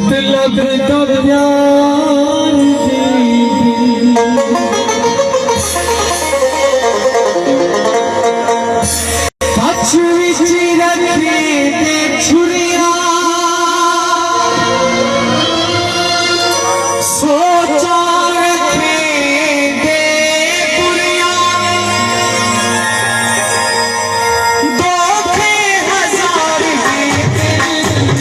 मतलब तो प्यार पक्ष विच रखे ते छुरिया सोचा रखे ते बुरिया धोखे हजार के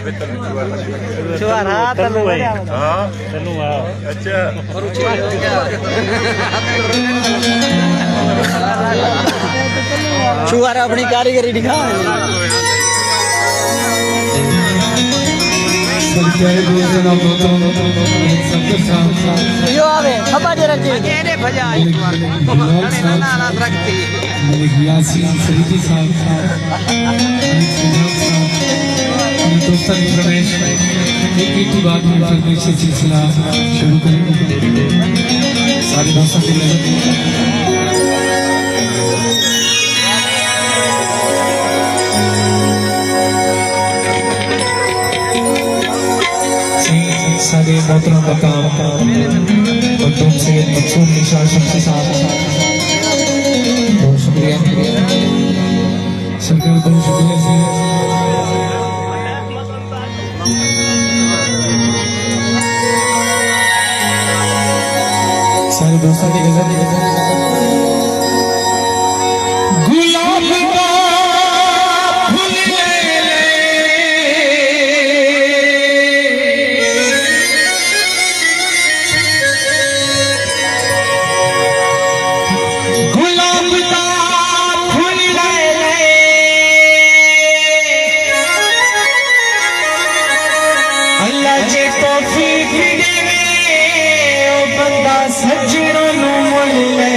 छुआरा तनु है हाँ तनु आ अच्छा छुआरा अपनी कारीगरी दिखा यो आवे खबा जे रखी केने भजा ना ना रखती यासीन फरीदी साहब दोस्तन प्रवेश एक ही बात में फिर से सिलसिला शुरू करेंगे सारे दोस्तों के लिए सारे मोहतरम मकाम और तुमसे मकसूद निशान शम्सी साहब बहुत शुक्रिया सरकार बहुत शुक्रिया सारे दोस्तों की नजर गुलाब का फूल ले ले गुलाब का फूल ले ले अल्लाह जे तौफीक देवे ओ बंदा सजनों नू मुल ले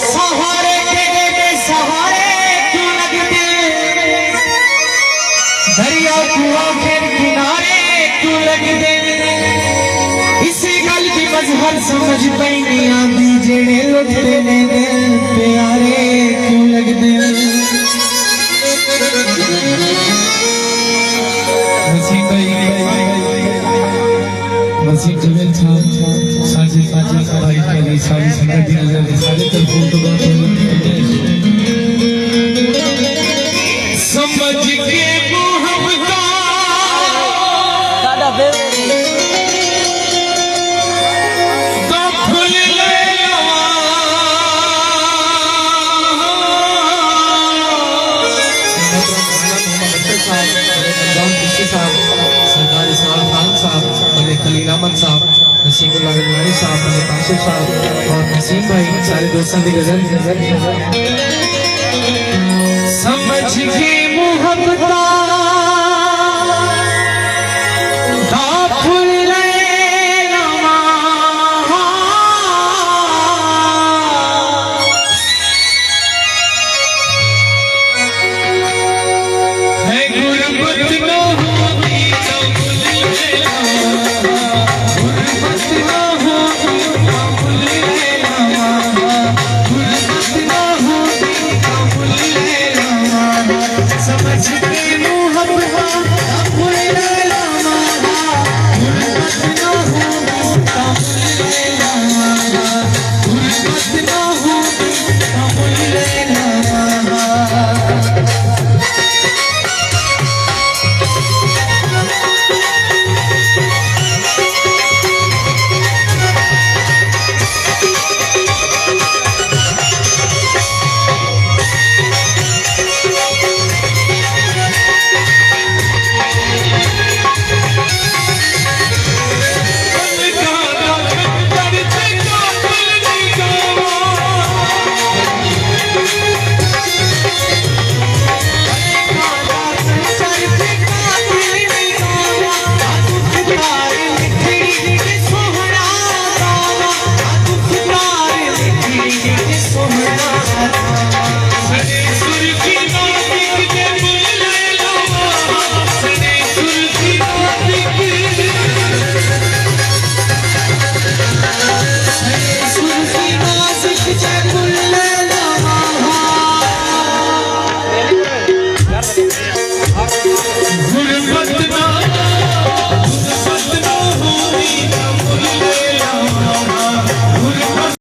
सहारे के सहारे क्यों लगते दरिया कुआं फिर किनारे क्यों लगते इसी गल की मजहर समझ पई नहीं आंदी जेड़े लुटते ने दिल प्यारे क्यों लगते वसीम जवेल साहब साजी साजी भाई के लिए सारी संगत की नजर में सारे तरफों तो बात समझ के मोहब्बत साडा बे तो फूल ले लवा सरकारी साल खान साहब मलिक खलील अहमद साहब नसीमुल्लाह बिलवानी साहब मलिक आशिफ साहब और नसीम भाई सारे दोस्तों की गजल समझ के मोहब्बत दा फूल ले लवा है गुरबत नो होती तो फूल ले लवा गुरबत नो